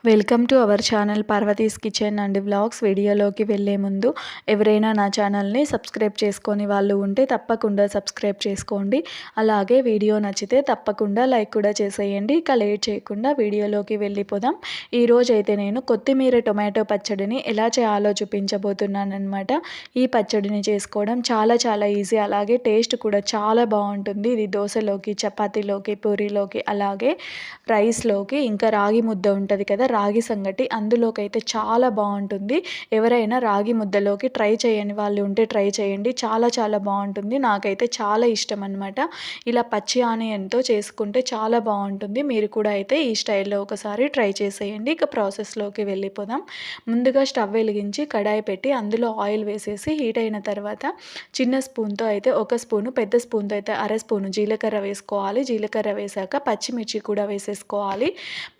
Welcome to our channel Parvati's kitchen and vlogs. వీడియోలోకి వెళ్ళే ముందు ఎవరైనా నా ఛానల్ని సబ్స్క్రైబ్ చేసుకొని వాళ్ళు ఉంటే తప్పకుండా సబ్స్క్రైబ్ చేసుకోండి. అలాగే వీడియో నచ్చితే తప్పకుండా లైక్ కూడా చేసేయండి. ఇక లేట్ చేయకుండా వీడియోలోకి వెళ్ళిపోదాం. ఈరోజు అయితే నేను కొత్తిమీర టొమాటో పచ్చడిని ఎలా చేయాలో చూపించబోతున్నాను అనమాట. ఈ పచ్చడిని చేసుకోవడం చాలా ఈజీ, అలాగే టేస్ట్ కూడా చాలా బాగుంటుంది. ఇది దోశలోకి, చపాతీలోకి, పూరీలోకి, అలాగే రైస్లోకి, ఇంకా రాగి ముద్ద ఉంటుంది కదా, రాగి సంగటి, అందులోకైతే చాలా బాగుంటుంది. ఎవరైనా రాగి ముద్దలోకి ట్రై చేయని వాళ్ళు ఉంటే ట్రై చేయండి. చాలా బాగుంటుంది. నాకైతే చాలా ఇష్టం అనమాట. ఇలా పచ్చి ఆనియన్తో చేసుకుంటే చాలా బాగుంటుంది. మీరు కూడా అయితే ఈ స్టైల్లో ఒకసారి ట్రై చేసేయండి. ఇక ప్రాసెస్లోకి వెళ్ళిపోదాం. ముందుగా స్టవ్ వెలిగించి కడాయి పెట్టి అందులో ఆయిల్ వేసేసి హీట్ అయిన తర్వాత చిన్న స్పూన్తో అయితే 1 స్పూను, పెద్ద స్పూన్తో అయితే అర స్పూను జీలకర్ర వేసుకోవాలి. జీలకర్ర వేసాక పచ్చిమిర్చి కూడా వేసేసుకోవాలి.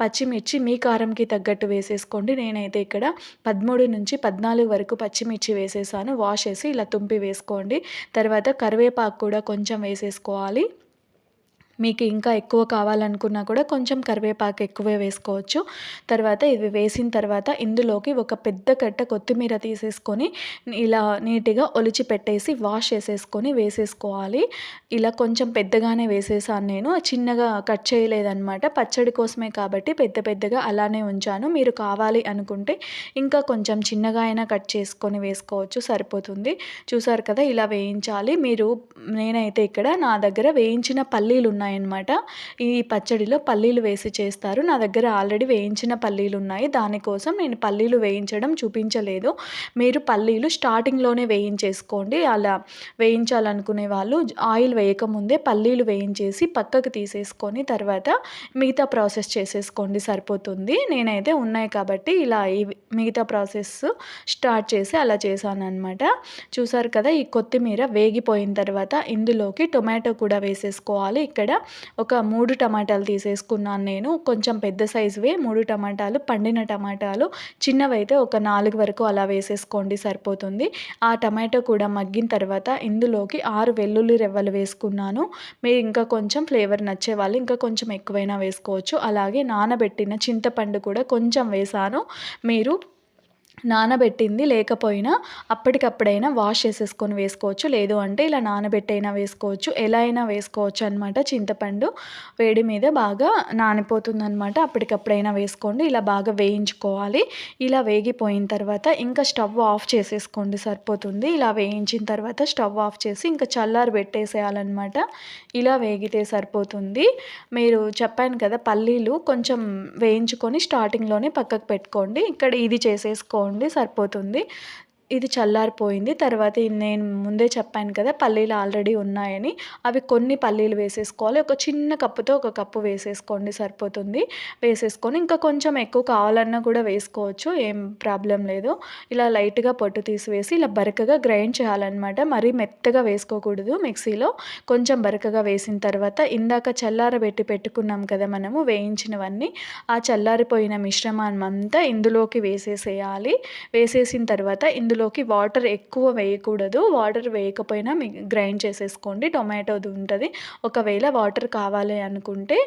పచ్చిమిర్చి మీ కారంకి తగ్గట్టు వేసేసుకోండి. నేనైతే ఇక్కడ 13 నుంచి 14 వరకు పచ్చిమిర్చి వేసేసాను. వాష్ చేసి ఇలా తుంపి వేసుకోండి. తర్వాత కరివేపాకు కూడా కొంచెం వేసేసుకోవాలి. మీకు ఇంకా ఎక్కువ కావాలనుకున్నా కూడా కొంచెం కరివేపాకు ఎక్కువే వేసుకోవచ్చు. తర్వాత ఇవి వేసిన తర్వాత ఇందులోకి ఒక పెద్ద కట్ట కొత్తిమీర తీసేసుకొని ఇలా నీట్గా ఒలిచి పెట్టేసి వాష్ చేసేసుకొని వేసేసుకోవాలి. ఇలా కొంచెం పెద్దగానే వేసేసాను నేను, చిన్నగా కట్ చేయలేదన్నమాట. పచ్చడి కోసమే కాబట్టి పెద్దగా అలానే ఉంచాను. మీరు కావాలి అనుకుంటే ఇంకా కొంచెం చిన్నగా అయినా కట్ చేసుకొని వేసుకోవచ్చు, సరిపోతుంది. చూసారు కదా, ఇలా వేయించాలి. నేనైతే ఇక్కడ నా దగ్గర వేయించిన పల్లీలు ఉన్నాయన్నమాట. ఈ పచ్చడిలో పల్లీలు వేసి చేస్తారు. నా దగ్గర ఆల్రెడీ వేయించిన పల్లీలు ఉన్నాయి, దానికోసం నేను పల్లీలు వేయించడం చూపించలేదు. మీరు పల్లీలు స్టార్టింగ్లోనే వేయించేసుకోండి. అలా వేయించాలనుకునే వాళ్ళు ఆయిల్ వేయకముందే పల్లీలు వేయించేసి పక్కకు తీసేసుకొని తర్వాత మిగతా ప్రాసెస్ చేసేసుకోండి, సరిపోతుంది. నేనైతే ఉన్నాయి కాబట్టి ఇలా ఈ మిగతా ప్రాసెస్ స్టార్ట్ చేసి అలా చేశాను అనమాట. చూసారు కదా, ఈ కొత్తిమీర వేగిపోయిన తర్వాత ఇందులోకి టొమాటో కూడా వేసేసుకోవాలి. ఇక్కడ ఒక 3 టమాటాలు తీసేసుకున్నాను నేను, కొంచెం పెద్ద సైజువే 3 టమాటాలు, పండిన టమాటాలు. చిన్నవైతే ఒక 4 వరకు అలా వేసేసుకోండి, సరిపోతుంది. ఆ టమాటో కూడా మగ్గిన తర్వాత ఇందులోకి 6 వెల్లుల్లి రెవ్వలు వేసుకున్నాను. మీరు ఇంకా కొంచెం ఫ్లేవర్ నచ్చే వాళ్ళు ఇంకా కొంచెం ఎక్కువైనా వేసుకోవచ్చు. అలాగే నానబెట్టిన చింతపండు కూడా కొంచెం వేసాను. మీరు నానబెట్టింది లేకపోయినా అప్పటికప్పుడైనా వాష్ చేసేసుకొని వేసుకోవచ్చు, లేదు అంటే ఇలా నానబెట్టైనా వేసుకోవచ్చు, ఎలా అయినా వేసుకోవచ్చు అనమాట. చింతపండు వేడి మీద బాగా నానిపోతుందనమాట, అప్పటికప్పుడైనా వేసుకోండి. ఇలా బాగా వేయించుకోవాలి. ఇలా వేగిపోయిన తర్వాత ఇంకా స్టవ్ ఆఫ్ చేసేసుకోండి, సరిపోతుంది. ఇలా వేయించిన తర్వాత స్టవ్ ఆఫ్ చేసి ఇంకా చల్లారి పెట్టేసేయాలన్నమాట. ఇలా వేగితే సరిపోతుంది. మీరు చెప్పాను కదా, పల్లీలు కొంచెం వేయించుకొని స్టార్టింగ్లోనే పక్కకు పెట్టుకోండి. ఇక్కడ ఇది చేసేసుకోండి, సరిపోతుంది. ఇది చల్లారిపోయింది. తర్వాత నేను ముందే చెప్పాను కదా, పల్లీలు ఆల్రెడీ ఉన్నాయని, అవి కొన్ని పల్లీలు వేసేసుకోవాలి. ఒక చిన్న కప్పుతో 1 కప్పు వేసేసుకోండి, సరిపోతుంది. వేసేసుకొని ఇంకా కొంచెం ఎక్కువ కావాలన్నా కూడా వేసుకోవచ్చు, ఏం ప్రాబ్లం లేదు. ఇలా లైట్గా పొట్టు తీసివేసి ఇలా బరకగా గ్రైండ్ చేయాలన్నమాట. మరీ మెత్తగా వేసుకోకూడదు. మిక్సీలో కొంచెం బరకగా వేసిన తర్వాత ఇందాక చల్లారబెట్టి పెట్టుకున్నాం కదా మనము వేయించినవన్నీ, ఆ చల్లారిపోయిన మిశ్రమాన్ని అంతా ఇందులోకి వేసేసేయాలి. వేసేసిన తర్వాత ఇందులోకి వాటర్ ఎక్కువ వేయకూడదు. వాటర్ వేయకపోయినా గ్రైండ్ చేసేసుకోండి. టొమాటోది ఉంటుంది. ఒకవేళ వాటర్ కావాలి అనుకుంటే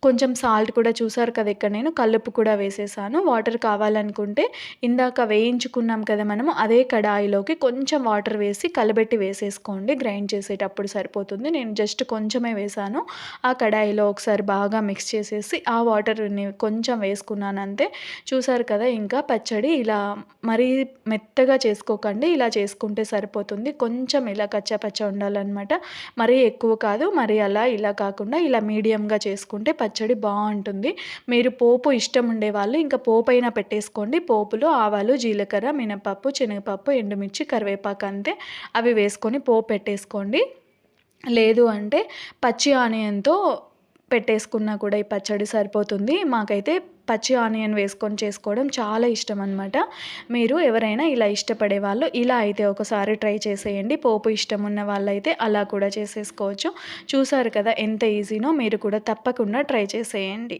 కొంచెం సాల్ట్ కూడా, చూసారు కదా ఇక్కడ నేను కల్లుప్పు కూడా వేసేసాను. వాటర్ కావాలనుకుంటే ఇందాక వేయించుకున్నాం కదా మనము, అదే కడాయిలోకి కొంచెం వాటర్ వేసి కలబెట్టి వేసేసుకోండి. గ్రైండ్ చేసేటప్పుడు సరిపోతుంది. నేను జస్ట్ కొంచెమే వేసాను. ఆ కడాయిలో ఒకసారి బాగా మిక్స్ చేసేసి ఆ వాటర్ని కొంచెం వేసుకున్నాను అంతే. చూసారు కదా, ఇంకా పచ్చడి ఇలా మరీ మెత్తగా చేసుకోకండి, ఇలా చేసుకుంటే సరిపోతుంది. కొంచెం ఇలా కచ్చాపచ్చ ఉండాలన్నమాట. మరీ ఎక్కువ కాదు, మరీ ఇలా కాకుండా ఇలా మీడియంగా చేసుకుంటే పచ్చడి బాగుంటుంది. మీరు పోపు ఇష్టం ఉండేవాళ్ళు ఇంకా పోపు అయినా పెట్టేసుకోండి. పోపులో ఆవాలు, జీలకర్ర, మినపప్పు, శనగపప్పు, ఎండుమిర్చి, కరివేపాకు అంతే, అవి వేసుకొని పోపు పెట్టేసుకోండి. లేదు అంటే పచ్చి ఆనియన్తో పెట్టేసుకున్నా కూడా ఈ పచ్చడి సరిపోతుంది. మాకైతే పచ్చి ఆనియన్ వేసుకొని చేసుకోవడం చాలా ఇష్టం అనమాట. మీరు ఎవరైనా ఇలా ఇష్టపడే వాళ్ళు ఇలా అయితే ఒకసారి ట్రై చేసేయండి. పోపు ఇష్టం ఉన్న వాళ్ళైతే అలా కూడా చేసేసుకోవచ్చు. చూసారు కదా ఎంత ఈజీనో, మీరు కూడా తప్పకుండా ట్రై చేసేయండి.